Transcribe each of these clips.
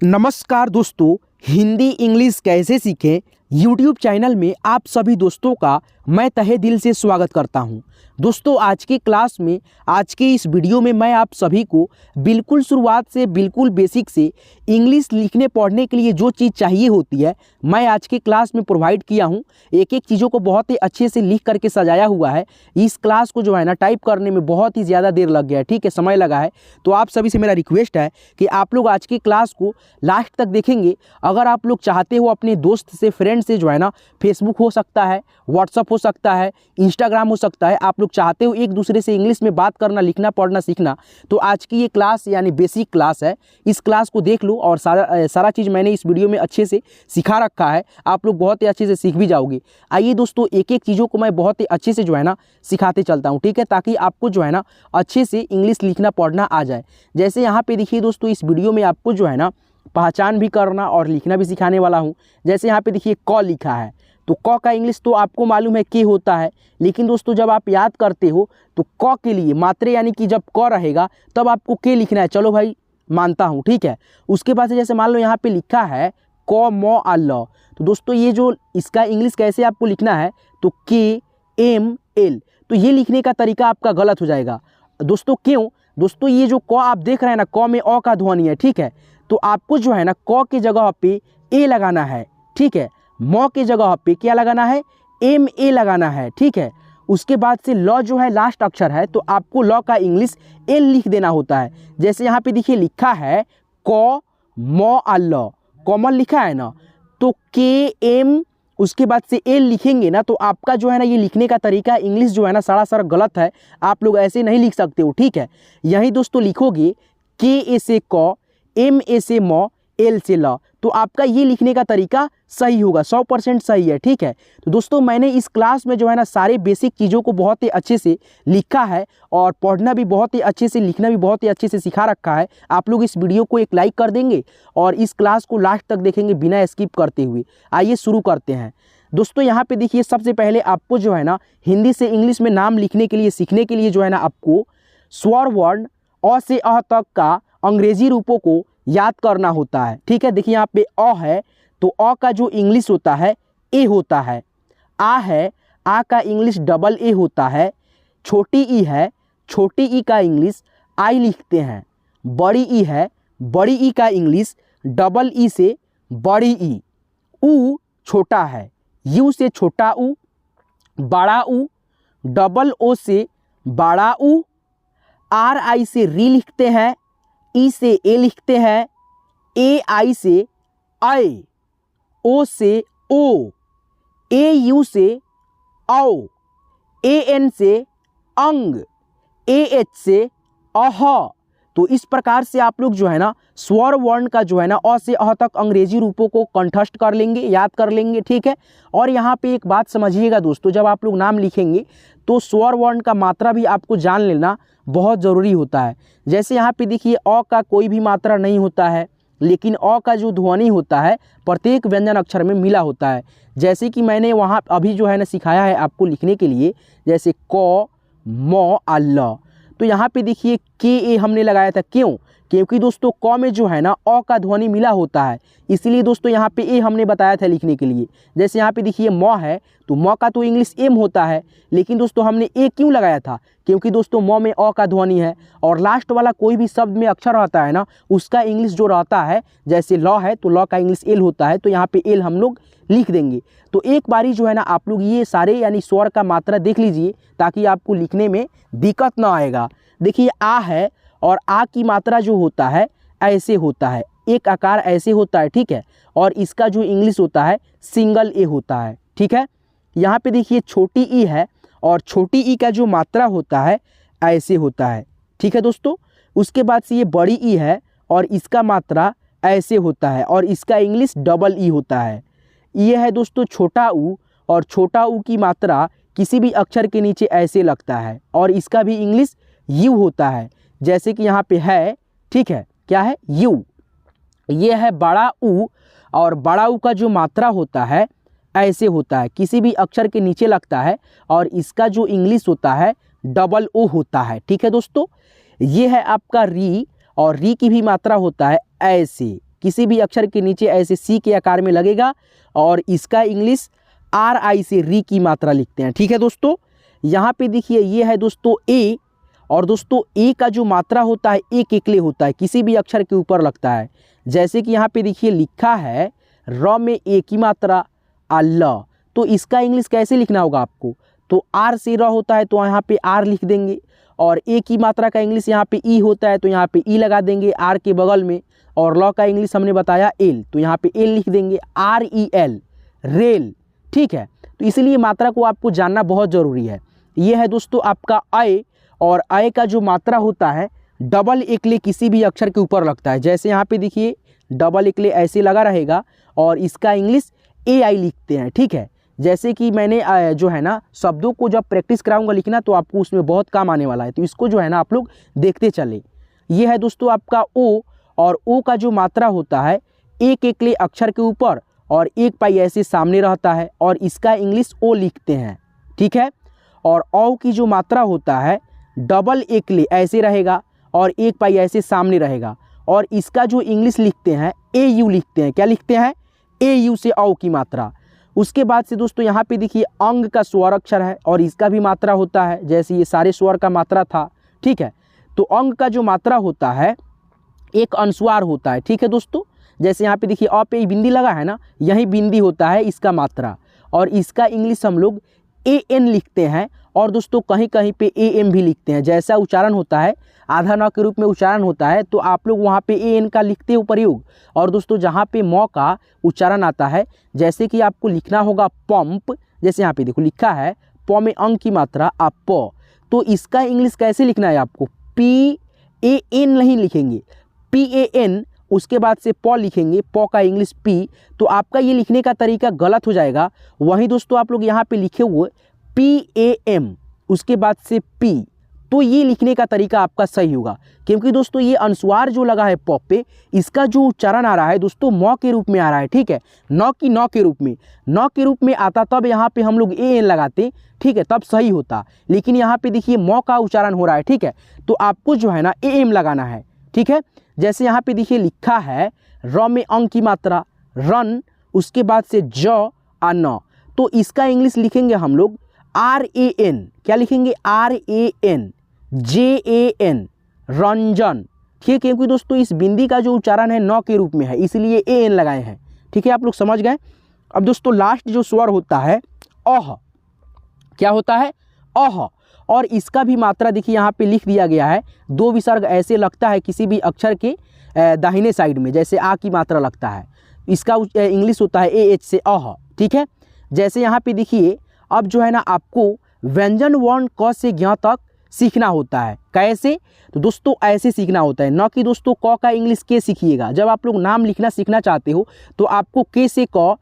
नमस्कार दोस्तों, हिंदी इंग्लिश कैसे सीखें यूट्यूब चैनल में आप सभी दोस्तों का मैं तहे दिल से स्वागत करता हूं। दोस्तों, आज की क्लास में आज के इस वीडियो में मैं आप सभी को बिल्कुल शुरुआत से बिल्कुल बेसिक से इंग्लिश लिखने पढ़ने के लिए जो चीज़ चाहिए होती है मैं आज की क्लास में प्रोवाइड किया हूं। एक एक चीज़ों को बहुत ही अच्छे से लिख करके सजाया हुआ है। इस क्लास को जो है ना टाइप करने में बहुत ही ज़्यादा देर लग गया है, ठीक है, समय लगा है। तो आप सभी से मेरा रिक्वेस्ट है कि आप लोग आज की क्लास को लास्ट तक देखेंगे। अगर आप लोग चाहते हो अपने दोस्त से फ्रेंड से जो है ना फेसबुक हो सकता है, व्हाट्सअप हो सकता है, इंस्टाग्राम हो सकता है, आप लोग चाहते हो एक दूसरे से इंग्लिश में बात करना, लिखना, पढ़ना, सीखना, तो आज की ये क्लास यानी बेसिक क्लास है। इस क्लास को देख लो और सारा चीज़ मैंने इस वीडियो में अच्छे से सिखा रखा है। आप लोग बहुत ही अच्छे से सीख भी जाओगे। आइए दोस्तों, एक एक चीज़ों को मैं बहुत ही अच्छे से जो है ना सिखाते चलता हूँ, ठीक है, ताकि आपको जो है ना अच्छे से इंग्लिश लिखना पढ़ना आ जाए। जैसे यहाँ पे देखिए दोस्तों, इस वीडियो में आपको जो है ना पहचान भी करना और लिखना भी सिखाने वाला हूँ। जैसे यहाँ पे देखिए क लिखा है, तो क का इंग्लिश तो आपको मालूम है के होता है, लेकिन दोस्तों जब आप याद करते हो तो क के लिए मात्रे यानी कि जब क रहेगा तब आपको के लिखना है। चलो भाई मानता हूँ, ठीक है। उसके बाद से जैसे मान लो यहाँ पे लिखा है क म आ ल, तो दोस्तों ये जो इसका इंग्लिश कैसे आपको लिखना है तो KML, तो ये लिखने का तरीका आपका गलत हो जाएगा दोस्तों। क्यों दोस्तों, ये जो क आप देख रहे हैं ना, क में अ का ध्वनि है, ठीक है, तो आपको जो है ना क की जगह पे ए लगाना है, ठीक है। म की जगह पे क्या लगाना है, MA लगाना है, ठीक है। उसके बाद से ल जो है लास्ट अक्षर है, तो आपको ल का इंग्लिश एल लिख देना होता है। जैसे यहाँ पे देखिए लिखा है क म आ ल, कॉमन लिखा है ना, तो KM उसके बाद से एल लिखेंगे ना, तो आपका जो है ना ये लिखने का तरीका इंग्लिश जो है ना सरासर गलत है। आप लोग ऐसे नहीं लिख सकते हो, ठीक है। यही दोस्तों लिखोगे KA से क, MA से म, एल से ल, तो आपका ये लिखने का तरीका सही होगा, 100% सही है, ठीक है। तो दोस्तों मैंने इस क्लास में जो है ना सारे बेसिक चीज़ों को बहुत ही अच्छे से लिखा है और पढ़ना भी बहुत ही अच्छे से, लिखना भी बहुत ही अच्छे से सिखा रखा है। आप लोग इस वीडियो को एक लाइक कर देंगे और इस क्लास को लास्ट तक देखेंगे बिना स्किप करते हुए। आइए शुरू करते हैं दोस्तों। यहाँ पे देखिए सबसे पहले आपको जो है ना हिंदी से इंग्लिश में नाम लिखने के लिए, सीखने के लिए जो है ना आपको स्वर वर्ण अ से अ तक का अंग्रेजी रूपों को याद करना होता है, ठीक है। देखिए यहाँ पे अ है, तो अ का जो इंग्लिश होता है ए होता है। आ है, आ का इंग्लिश डबल ए होता है। छोटी ई है, छोटी ई का इंग्लिश आई लिखते हैं। बड़ी ई है, बड़ी ई का इंग्लिश डबल ई से बड़ी ई। ऊ छोटा है, यू से छोटा ऊ। बड़ा ऊ, डबल ओ से बड़ा ऊ। आर आई से री लिखते हैं, ई से ए लिखते हैं। ए आई से आई, ओ से ओ, ए यू से औ, ए एन से अंग, ए एच से अह। तो इस प्रकार से आप लोग जो है ना स्वर वर्ण का जो है ना अ से अह तक अंग्रेजी रूपों को कंठस्थ कर लेंगे, याद कर लेंगे, ठीक है। और यहाँ पे एक बात समझिएगा दोस्तों, जब आप लोग नाम लिखेंगे तो स्वर वर्ण का मात्रा भी आपको जान लेना बहुत ज़रूरी होता है। जैसे यहाँ पे देखिए अ का कोई भी मात्रा नहीं होता है, लेकिन अ का जो ध्वनि होता है प्रत्येक व्यंजन अक्षर में मिला होता है। जैसे कि मैंने वहाँ अभी जो है ना सिखाया है आपको लिखने के लिए, जैसे क म आ ल, तो यहाँ पे देखिए KA हमने लगाया था। क्यों? क्योंकि दोस्तों क में जो है ना अ का ध्वनि मिला होता है, इसलिए दोस्तों यहाँ पे ए हमने बताया था लिखने के लिए। जैसे यहाँ पे देखिए म है, तो म का तो इंग्लिश एम होता है, लेकिन दोस्तों हमने ए क्यों लगाया था? क्योंकि दोस्तों म में अ का ध्वनि है और लास्ट वाला कोई भी शब्द में अक्षर रहता है ना, उसका इंग्लिश जो रहता है, जैसे ल है तो ल का इंग्लिश एल होता है, तो यहाँ पे एल हम लोग लिख देंगे। तो एक बारी जो है ना आप लोग ये सारे यानी स्वर का मात्रा देख लीजिए, ताकि आपको लिखने में दिक्कत ना आएगा। देखिए आ है, और आ की मात्रा जो होता है ऐसे होता है, एक आकार ऐसे होता है, ठीक है, और इसका जो इंग्लिश होता है सिंगल ए होता है, ठीक है। यहाँ पे देखिए छोटी ई है, और छोटी ई का जो मात्रा होता है ऐसे होता है, ठीक है दोस्तों। उसके बाद से ये बड़ी ई है, और इसका मात्रा ऐसे होता है, और इसका इंग्लिश डबल ई होता है। ये है दोस्तों छोटा ऊ, और छोटा ऊ की मात्रा किसी भी अक्षर के नीचे ऐसे लगता है, और इसका भी इंग्लिश यू होता है। जैसे कि यहाँ पे है, ठीक है, क्या है, यू। ये है बड़ा ऊ, और बड़ा ऊ का जो मात्रा होता है ऐसे होता है, किसी भी अक्षर के नीचे लगता है, और इसका जो इंग्लिश होता है डबल ओ होता है, ठीक है दोस्तों। ये है आपका री, और री की भी मात्रा होता है ऐसे, किसी भी अक्षर के नीचे ऐसे सी के आकार में लगेगा और इसका इंग्लिश RI से री की मात्रा लिखते हैं। ठीक है दोस्तों, यहाँ पे देखिए ये है दोस्तों ए, और दोस्तों ए का जो मात्रा होता है एक एकले होता है, किसी भी अक्षर के ऊपर लगता है। जैसे कि यहाँ पे देखिए लिखा है र में ए की मात्रा अल्लाह, तो इसका इंग्लिश कैसे लिखना होगा आपको, तो आर से र होता है तो यहाँ पे आर लिख देंगे, और ए की मात्रा का इंग्लिश यहाँ पे ई होता है तो यहाँ पे ई लगा देंगे आर के बगल में, और ल का इंग्लिश हमने बताया एल, तो यहाँ पे एल लिख देंगे REL, रेल। ठीक है, तो इसलिए मात्रा को आपको जानना बहुत ज़रूरी है। ये है दोस्तों आपका अय, और अय का जो मात्रा होता है डबल एकले किसी भी अक्षर के ऊपर लगता है। जैसे यहाँ पे देखिए डबल एकले ऐसे लगा रहेगा और इसका इंग्लिश AI लिखते हैं। ठीक है, जैसे कि मैंने जो है ना शब्दों को जब प्रैक्टिस कराऊंगा लिखना तो आपको उसमें बहुत काम आने वाला है, तो इसको जो है ना आप लोग देखते चले। ये है दोस्तों आपका ओ, और ओ का जो मात्रा होता है एक एकले अक्षर के ऊपर और एक पाई ऐसे सामने रहता है और इसका इंग्लिश ओ लिखते हैं। ठीक है, और औ की जो मात्रा होता है डबल एकले ऐसे रहेगा और एक पाई ऐसे सामने रहेगा, और इसका जो इंग्लिश लिखते हैं AU लिखते हैं। क्या लिखते हैं, AU से औ की मात्रा। उसके बाद से दोस्तों यहाँ पे देखिए अंग का स्वर अक्षर है और इसका भी मात्रा होता है, जैसे ये सारे स्वर का मात्रा था। ठीक है, तो अंग का जो मात्रा होता है एक अनुस्वार होता है। ठीक है दोस्तों, जैसे यहाँ पे देखिए अ पे बिंदी लगा है ना, यही बिंदी होता है इसका मात्रा, और इसका इंग्लिश हम लोग AN लिखते हैं, और दोस्तों कहीं कहीं पे AM भी लिखते हैं। जैसा उच्चारण होता है आधा न के रूप में उच्चारण होता है तो आप लोग वहाँ पे AN का लिखते हो प्रयोग, और दोस्तों जहाँ पे म का उच्चारण आता है, जैसे कि आपको लिखना होगा पंप, जैसे यहाँ पे देखो लिखा है प में अंग की मात्रा आप प, तो इसका इंग्लिश कैसे लिखना है आपको, PAN नहीं लिखेंगे, PAN, उसके बाद से प लिखेंगे, प का इंग्लिश P, तो आपका ये लिखने का तरीका गलत हो जाएगा। वहीं दोस्तों आप लोग यहाँ पे लिखे हुए PAM, उसके बाद से P, तो ये लिखने का तरीका आपका सही होगा, क्योंकि दोस्तों ये अनुस्वार जो लगा है प पे, इसका जो उच्चारण आ रहा है दोस्तों म के रूप में आ रहा है। ठीक है, न के रूप में, न के रूप में आता तब यहाँ पे हम लोग AN लगाते। ठीक है, तब सही होता, लेकिन यहाँ पे देखिए म का उच्चारण हो रहा है। ठीक है, तो आपको जो है ना AM लगाना है। ठीक है, जैसे यहाँ पे देखिए लिखा है र में अंग की मात्रा रन, उसके बाद से ज आ न, तो इसका इंग्लिश लिखेंगे हम लोग RAN। क्या लिखेंगे, RAN, JAN, रंजन। ठीक है, क्योंकि दोस्तों इस बिंदी का जो उच्चारण है न के रूप में है, इसलिए AN लगाए हैं। ठीक है, आप लोग समझ गए। अब दोस्तों लास्ट जो स्वर होता है अह, क्या होता है, अह, और इसका भी मात्रा देखिए यहाँ पे लिख दिया गया है, दो विसर्ग ऐसे लगता है किसी भी अक्षर के दाहिने साइड में, जैसे आ की मात्रा लगता है, इसका इंग्लिश होता है AH से अह। ठीक है, जैसे यहाँ पे देखिए अब जो है ना आपको व्यंजन वर्ण क से ज्ञ तक सीखना होता है। कैसे, तो दोस्तों ऐसे सीखना होता है, न कि दोस्तों क का इंग्लिश के सीखिएगा। जब आप लोग नाम लिखना सीखना चाहते हो तो आपको के से क,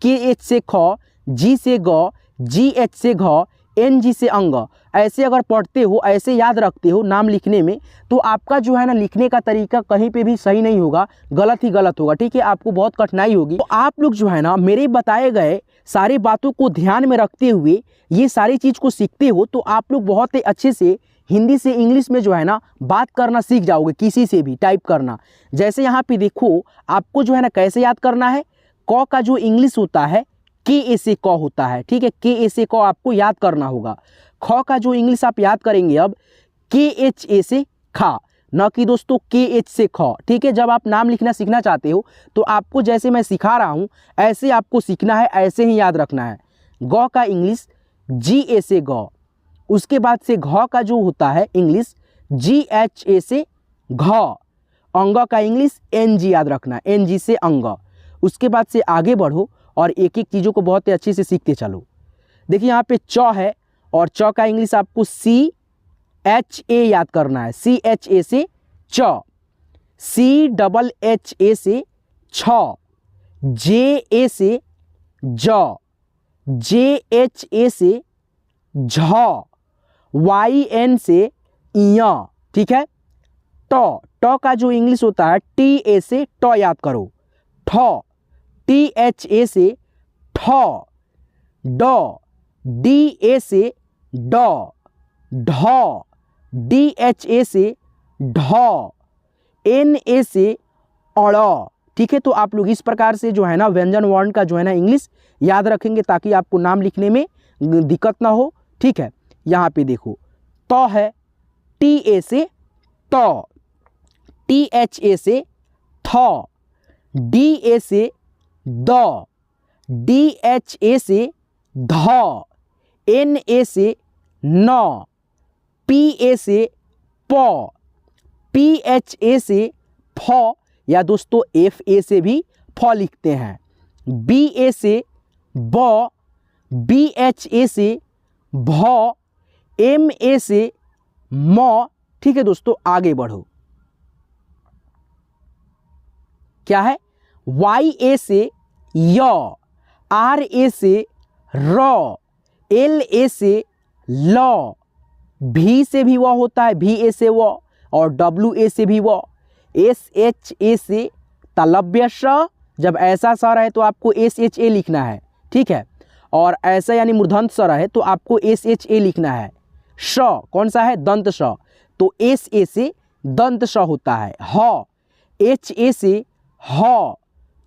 KH से ख, G से ग, GH से घ, NG से अंग, ऐसे अगर पढ़ते हो, ऐसे याद रखते हो नाम लिखने में, तो आपका जो है ना लिखने का तरीका कहीं पे भी सही नहीं होगा, गलत ही गलत होगा। ठीक है, आपको बहुत कठिनाई होगी। तो आप लोग जो है ना मेरे बताए गए सारी बातों को ध्यान में रखते हुए ये सारी चीज़ को सीखते हो तो आप लोग बहुत ही अच्छे से हिंदी से इंग्लिश में जो है ना बात करना सीख जाओगे, किसी से भी टाइप करना। जैसे यहाँ पे देखो आपको जो है ना कैसे याद करना है, क का जो इंग्लिश होता है KA से क होता है। ठीक है, KA से क आपको याद करना होगा। ख का जो इंग्लिश आप याद करेंगे अब KHA से खा, न कि दोस्तों KH से ख। ठीक है, जब आप नाम लिखना सीखना चाहते हो तो आपको जैसे मैं सिखा रहा हूँ ऐसे आपको सीखना है, ऐसे ही याद रखना है। ग का इंग्लिश GA से ग, उसके बाद से घ का जो होता है इंग्लिश GHA से घ, अंग का इंग्लिश NG याद रखना, NG से अंग। उसके बाद से आगे बढ़ो और एक एक चीज़ों को बहुत ही अच्छे से सीखते चलो। देखिए यहाँ पे च है और च का इंग्लिश आपको CHA याद करना है, CHA से च, CHHA से छ, JA से ज, JHA से झ, YN से य। ठीक है, ट का जो इंग्लिश होता है TA से ट याद करो, ठ, THA से ठ, ड, DA से ड, ढ, DHA से ढ, NA से अड़। ठीक है। तो आप लोग इस प्रकार से जो है ना व्यंजन वर्ण का जो है ना इंग्लिश याद रखेंगे ताकि आपको नाम लिखने में दिक्कत ना हो, ठीक है। यहाँ पे देखो तो है, टी ए से तो, टी एच ए से थौ, डी ए से द, डी एच ए से ध, एन ए से न, पी ए से प, पी एच ए से फ, या दोस्तों एफ ए से भी फ लिखते हैं, बी ए से ब, बी एच ए से भ, एम ए से म, ठीक है दोस्तों। आगे बढ़ो, क्या है, वाई ए से य, आर ए से र, एल ए से ल, भी से भी वह होता है, भी ए से वह, और डब्ल्यू ए से भी वह, एस एच ए से तलव्य श, जब ऐसा स रहे तो आपको एस एच ए लिखना है, ठीक है। और ऐसा यानी मूर्धन्य स रहे तो आपको एस एच ए लिखना है। श कौन सा है, दंत श, तो एस ए से दंत श होता है। ह एच ए से ह,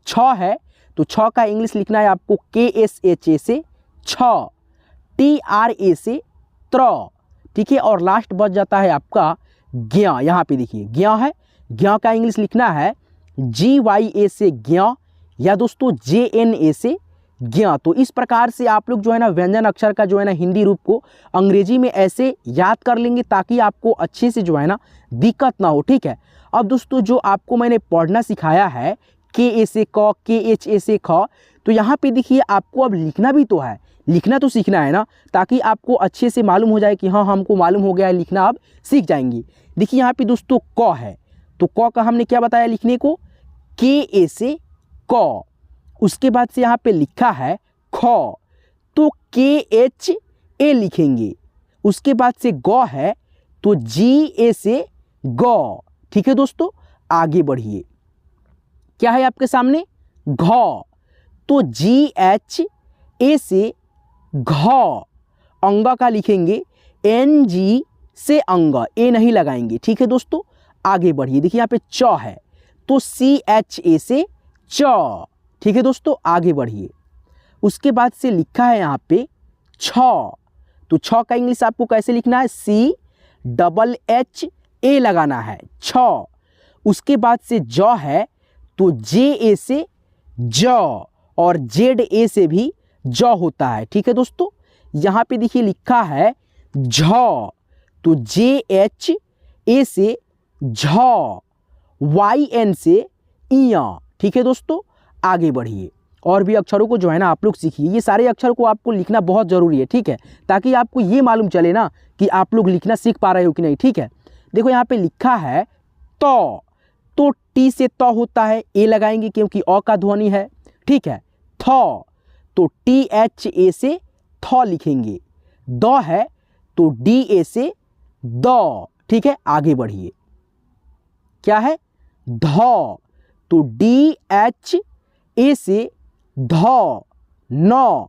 छ है तो छ का इंग्लिश लिखना है आपको के एस एच ए से छ, टी आर ए से त्र, ठीक है। और लास्ट बच जाता है आपका ज्ञ। यहाँ पे देखिए ज्ञ है, ज्ञ का इंग्लिश लिखना है जी वाई ए से ज्ञ, या दोस्तों जे एन ए से ज्ञ। तो इस प्रकार से आप लोग जो है ना व्यंजन अक्षर का जो है ना हिंदी रूप को अंग्रेजी में ऐसे याद कर लेंगे ताकि आपको अच्छे से जो है ना दिक्कत ना हो, ठीक है। अब दोस्तों जो आपको मैंने पढ़ना सिखाया है के ए से क, के एच ए से ख, तो यहाँ पे देखिए आपको अब लिखना भी तो है, लिखना तो सीखना है ना, ताकि आपको अच्छे से मालूम हो जाए कि हाँ हमको मालूम हो गया है लिखना, अब सीख जाएंगे। देखिए यहाँ पे दोस्तों क है तो क का हमने क्या बताया लिखने को, के ए से क, उसके बाद से यहाँ पे लिखा है ख तो के एच ए लिखेंगे, उसके बाद से ग है तो जी ए से ग, ठीक है दोस्तों। आगे बढ़िए, क्या है आपके सामने घ, तो जी एच ए से घ, अंग का लिखेंगे एन जी से अंग, ए नहीं लगाएंगे, ठीक है दोस्तों। आगे बढ़िए, देखिए यहाँ पे च है तो सी एच ए से च, ठीक है दोस्तों। आगे बढ़िए, उसके बाद से लिखा है यहाँ पे छ, तो छ का इंग्लिश आपको कैसे लिखना है, सी डबल एच ए लगाना है छ। उसके बाद से ज है तो जे ए से ज, और जेड ए से भी ज होता है, ठीक है दोस्तों। यहाँ पे देखिए लिखा है झ, तो जे एच ए से झ, वाई एन से इया, ठीक है दोस्तों। आगे बढ़िए, और भी अक्षरों को जो है ना आप लोग सीखिए, ये सारे अक्षर को आपको लिखना बहुत ज़रूरी है, ठीक है, ताकि आपको ये मालूम चले ना कि आप लोग लिखना सीख पा रहे हो कि नहीं, ठीक है। देखो यहाँ पे लिखा है तो टी से त होता है, ए लगाएंगे क्योंकि अ का ध्वनि है, ठीक है। थ तो टी एच ए से थ लिखेंगे, द है तो डी ए से द, ठीक है। आगे बढ़िए, क्या है ध, तो डी एच ए से ध, न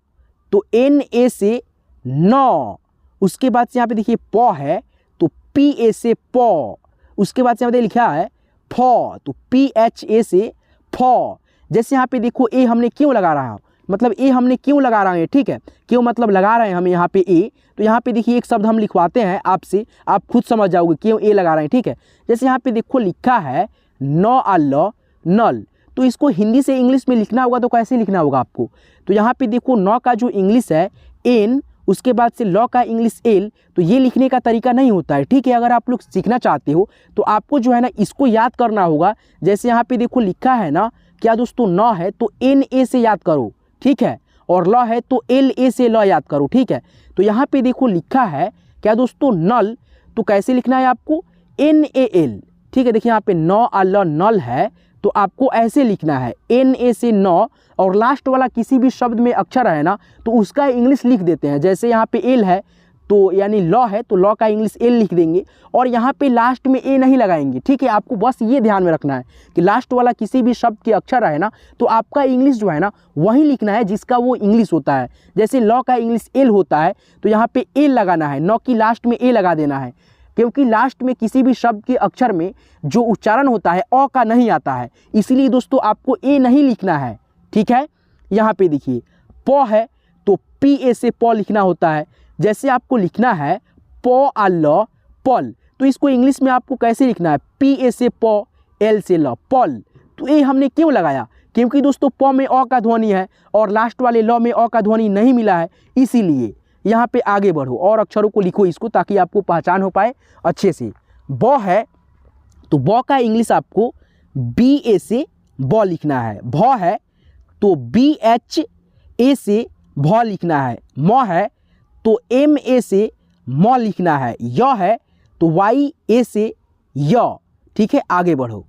तो एन ए से न, उसके बाद से यहाँ पे देखिए प है तो पी ए से प, उसके बाद से यहाँ पे लिखा है फ, तो पी एच ए से फ। जैसे यहाँ पे देखो ए हमने क्यों लगा रहा है, मतलब ए हमने क्यों लगा रहे हैं, ठीक है, क्यों मतलब लगा रहे हैं हम यहाँ पे ए, तो यहाँ पे देखिए एक शब्द हम लिखवाते हैं आपसे, आप खुद समझ जाओगे क्यों ए लगा रहे हैं, ठीक है। जैसे यहाँ पे देखो लिखा है न अल नल, तो इसको हिंदी से इंग्लिश में लिखना होगा तो कैसे लिखना होगा आपको, तो यहाँ पे देखो न का जो इंग्लिश है एन, उसके बाद से ल का इंग्लिश एल, तो ये लिखने का तरीका नहीं होता है, ठीक है। अगर आप लोग सीखना चाहते हो तो आपको जो है ना इसको याद करना होगा। जैसे यहाँ पे देखो लिखा है ना, क्या दोस्तों न है तो एन ए से याद करो, ठीक है, और ल है तो एल ए से ल याद करो, ठीक है। तो यहाँ पे देखो लिखा है क्या दोस्तों नल, तो कैसे लिखना है आपको एन ए एल, ठीक है। देखिए यहाँ पे न अल नल है तो आपको ऐसे लिखना है एन ए से न, और लास्ट वाला किसी भी शब्द में अक्षर है ना तो उसका इंग्लिश लिख देते हैं। जैसे यहाँ पे एल है तो यानी ल है तो ल का इंग्लिश एल लिख देंगे, और यहाँ पे लास्ट में ए नहीं लगाएंगे, ठीक है। आपको बस ये ध्यान में रखना है कि लास्ट वाला किसी भी शब्द के अक्षर है ना तो आपका इंग्लिश जो है ना वही लिखना है जिसका वो इंग्लिश होता है। जैसे ल का इंग्लिश एल होता है तो यहाँ पे एल लगाना है, न कि लास्ट में ए लगा देना है। क्योंकि लास्ट में किसी भी शब्द के अक्षर में जो उच्चारण होता है अ का नहीं आता है, इसलिए दोस्तों आपको ए नहीं लिखना है। ठीक है, यहाँ पे देखिए प है तो पी ए से प लिखना होता है। जैसे आपको लिखना है प आ ल पल, तो इसको इंग्लिश में आपको कैसे लिखना है, पी ए से प एल से ल पल। तो ये हमने क्यों लगाया, क्योंकि दोस्तों प में अ का ध्वनि है और लास्ट वाले ल में अ का ध्वनि नहीं मिला है, इसीलिए यहाँ पे आगे बढ़ो और अक्षरों को लिखो इसको, ताकि आपको पहचान हो पाए अच्छे से। ब है तो ब का इंग्लिश आपको बी ए से ब लिखना है। भ है तो बी एच ए से भ लिखना है। म है तो एम ए से म लिखना है। य है तो वाई ए से य। ठीक है, आगे बढ़ो।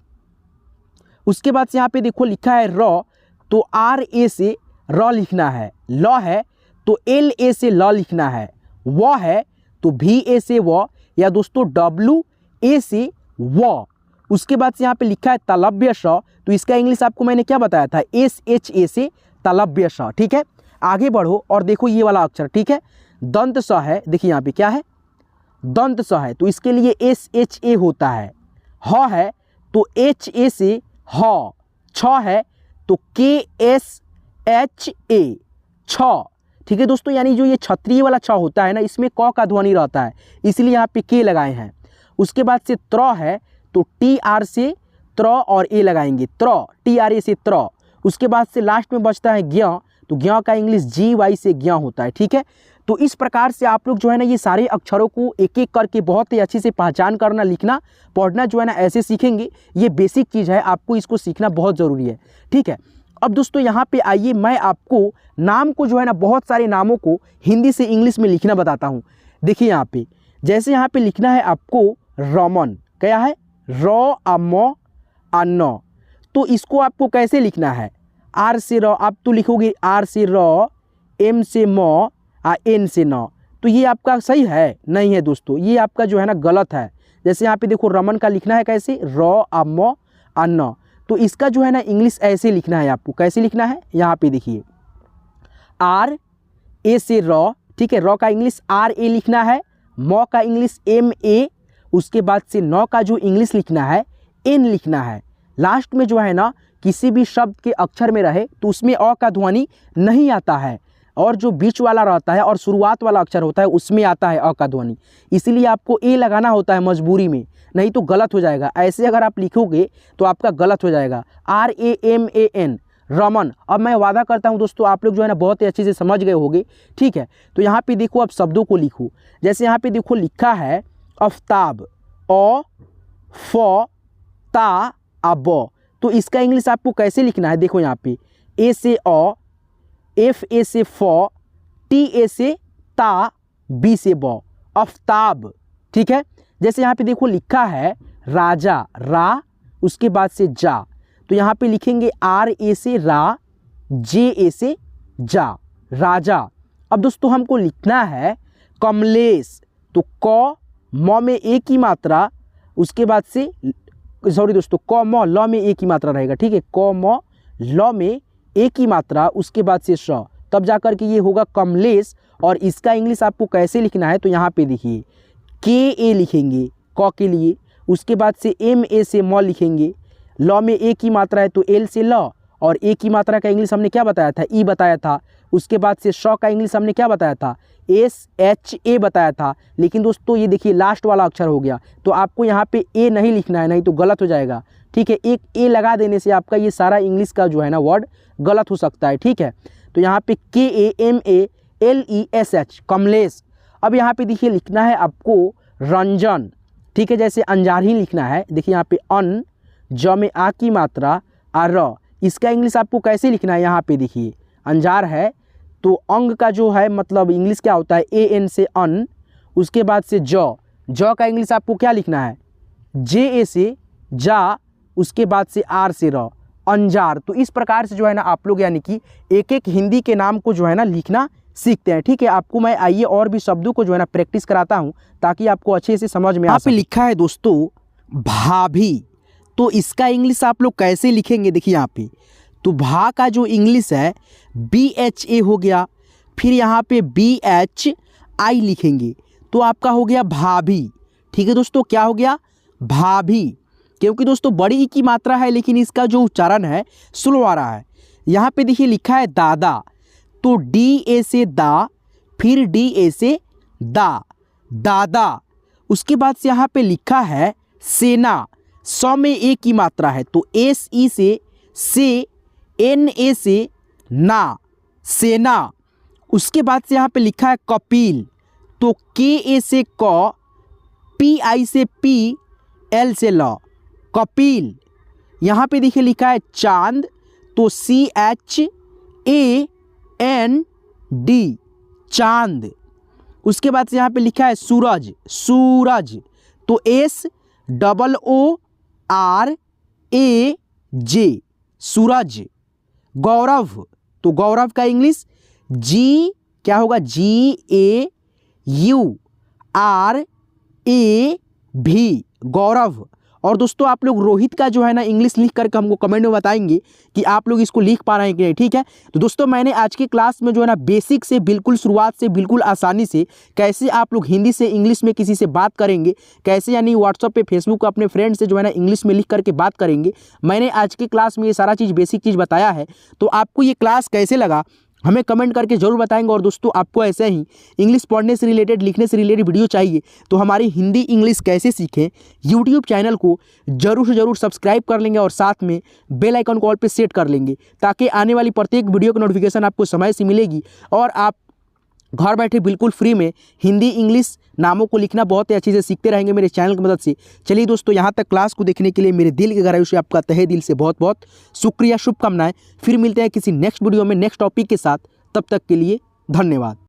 उसके बाद से यहाँ पे देखो लिखा है र, तो आर ए से र लिखना है। ल है तो एल ए से ल लिखना है। व है तो भी ए से व, या दोस्तों डब्लू ए से व। उसके बाद से यहाँ पे लिखा है तालव्य श, तो इसका इंग्लिश आपको मैंने क्या बताया था, एस एच ए से तालव्य श। ठीक है, आगे बढ़ो और देखो ये वाला अक्षर। ठीक है, दंत स है, देखिए यहाँ पे क्या है, दंत स है तो इसके लिए एस एच ए होता है। ह है तो एच ए से ह। छ है तो के एस एच ए, छ। ठीक है दोस्तों, यानी जो ये क्षत्रिय वाला छ होता है ना, इसमें क का ध्वनि रहता है, इसलिए यहाँ पे के लगाए हैं। उसके बाद से त्र है तो टी आर से त्र और ए लगाएंगे, त्र, टी आर ए से त्र। उसके बाद से लास्ट में बचता है ज्ञ, तो ज्ञ का इंग्लिश जी वाई से ज्ञ होता है। ठीक है, तो इस प्रकार से आप लोग जो है ना ये सारे अक्षरों को एक एक करके बहुत ही अच्छे से पहचान करना, लिखना, पढ़ना जो है ना ऐसे सीखेंगे। ये बेसिक चीज़ है, आपको इसको सीखना बहुत ज़रूरी है। ठीक है, अब दोस्तों यहाँ पे आइए, मैं आपको नाम को जो है ना, बहुत सारे नामों को हिंदी से इंग्लिश में लिखना बताता हूँ। देखिए यहाँ पे, जैसे यहाँ पे लिखना है आपको रमन, क्या है, र आ म आ न, तो इसको आपको कैसे लिखना है, आर से र, आप तो लिखोगे आर से र, एम से म, आ एन से न। तो ये आपका सही है, नहीं है दोस्तों, ये आपका जो है ना गलत है। जैसे यहाँ पे देखो रमन का लिखना है कैसे, र आ म आ न, तो इसका जो है ना इंग्लिश ऐसे लिखना है आपको। कैसे लिखना है, यहाँ पे देखिए आर ए से र। ठीक है, र का इंग्लिश आर ए लिखना है, म का इंग्लिश एम ए, उसके बाद से न का जो इंग्लिश लिखना है एन लिखना है। लास्ट में जो है ना किसी भी शब्द के अक्षर में रहे तो उसमें अ का ध्वनि नहीं आता है, और जो बीच वाला रहता है और शुरुआत वाला अक्षर होता है उसमें आता है अ का ध्वनि, इसलिए आपको ए लगाना होता है मजबूरी में, नहीं तो गलत हो जाएगा। ऐसे अगर आप लिखोगे तो आपका गलत हो जाएगा, R A M A N, Raman. अब मैं वादा करता हूं दोस्तों आप लोग जो है ना बहुत ही अच्छे से समझ गए होंगे। ठीक है, तो यहाँ पे देखो अब शब्दों को लिखो। जैसे यहाँ पे देखो लिखा है आफ्ताब, अ फ ता आ ब, तो इसका इंग्लिश आपको कैसे लिखना है, देखो यहाँ पे ए से अ, एफ ए से फ, टी ए से ता, बी से ब, आफ्ताब। ठीक है, जैसे यहाँ पे देखो लिखा है राजा, रा, उसके बाद से जा, तो यहाँ पे लिखेंगे आर ए से रा, जे ए से जा, राजा। अब दोस्तों हमको लिखना है कमलेश, तो क म में एक ही मात्रा, उसके बाद से सॉरी दोस्तों क म ल में एक ही मात्रा रहेगा। ठीक है, क म ल में एक ही मात्रा, उसके बाद से श, तब जाकर के ये होगा कमलेश। और इसका इंग्लिश आपको कैसे लिखना है, तो यहाँ पे देखिए के ए लिखेंगे क के लिए, उसके बाद से एम ए से म लिखेंगे, ल में एक ही मात्रा है तो एल से ल, और एक ही मात्रा का इंग्लिश हमने क्या बताया था, ई बताया था। उसके बाद से श का इंग्लिश हमने क्या बताया था, एस एच ए बताया था। लेकिन दोस्तों ये देखिए लास्ट वाला अक्षर हो गया, तो आपको यहाँ पे ए नहीं लिखना है, नहीं तो गलत हो जाएगा। ठीक है, एक ए लगा देने से आपका ये सारा इंग्लिश का जो है ना वर्ड गलत हो सकता है। ठीक है, तो यहाँ पे K A M A L E S H, Kamlesh. अब यहाँ पे देखिए लिखना है आपको रंजन। ठीक है, जैसे अंजारी लिखना है, देखिए यहाँ पे अन, ज में आ की मात्रा, आ र, इसका इंग्लिश आपको कैसे लिखना है, यहाँ पे देखिए अंजार है तो अंग का जो है मतलब इंग्लिश क्या होता है, ए एन से अन, उसके बाद से ज, ज का इंग्लिश आपको क्या लिखना है, जे ए से जा, उसके बाद से आर से र, अंजार। तो इस प्रकार से जो है ना आप लोग यानी कि एक एक हिंदी के नाम को जो है ना लिखना सीखते हैं। ठीक है, आपको मैं आइए और भी शब्दों को जो है ना प्रैक्टिस कराता हूँ ताकि आपको अच्छे से समझ में आ सके। यहाँ पे लिखा है दोस्तों भाभी, तो इसका इंग्लिश आप लोग कैसे लिखेंगे, देखिए यहाँ पे तो भा का जो इंग्लिश है बी एच ए हो गया, फिर यहाँ पे बी एच आई लिखेंगे, तो आपका हो गया भाभी। ठीक है दोस्तों, क्या हो गया, भाभी। क्योंकि दोस्तों बड़ी ई की मात्रा है लेकिन इसका जो उच्चारण है स्लो आ रहा है। यहाँ पे देखिए लिखा है दादा, तो डी ए से दा, फिर डी ए से दा, दादा। उसके बाद से यहाँ पे लिखा है सेना, सौ में ए की मात्रा है, तो एस ई से एन ए से ना, सेना। उसके बाद से यहाँ पे लिखा है कपिल, तो के ए से क, पी आई से पी, एल से ल, कपिल। यहाँ पे देखिए लिखा है चांद, तो C H A N D, Chand. उसके बाद से यहाँ पे लिखा है सूरज, सूरज, तो S double O R A जे, सूरज। गौरव, तो गौरव का इंग्लिश जी क्या होगा, जी ए यू आर ए भी, गौरव। और दोस्तों आप लोग रोहित का जो है ना इंग्लिश लिख करके हमको कमेंट में बताएंगे कि आप लोग इसको लिख पा रहे हैं कि नहीं, ठीक है। तो दोस्तों मैंने आज की क्लास में जो है ना बेसिक से बिल्कुल शुरुआत से बिल्कुल आसानी से कैसे आप लोग हिंदी से इंग्लिश में किसी से बात करेंगे, कैसे यानी व्हाट्सअप पे फेसबुक अपने फ्रेंड से जो है ना इंग्लिश में लिख करके बात करेंगे, मैंने आज की क्लास में ये सारा चीज़ बेसिक चीज़ बताया है। तो आपको ये क्लास कैसे लगा हमें कमेंट करके जरूर बताएंगे। और दोस्तों आपको ऐसे ही इंग्लिश पढ़ने से रिलेटेड, लिखने से रिलेटेड वीडियो चाहिए तो हमारी हिंदी इंग्लिश कैसे सीखें यूट्यूब चैनल को जरूर से जरूर सब्सक्राइब कर लेंगे और साथ में बेल आइकन कॉल पे सेट कर लेंगे, ताकि आने वाली प्रत्येक वीडियो की नोटिफिकेशन आपको समय से मिलेगी और आप घर बैठे बिल्कुल फ्री में हिंदी इंग्लिश नामों को लिखना बहुत ही अच्छे से सीखते रहेंगे मेरे चैनल की मदद से। चलिए दोस्तों, यहाँ तक क्लास को देखने के लिए मेरे दिल की गहराइयों से आपका तहे दिल से बहुत बहुत शुक्रिया, शुभकामनाएं। फिर मिलते हैं किसी नेक्स्ट वीडियो में नेक्स्ट टॉपिक के साथ, तब तक के लिए धन्यवाद।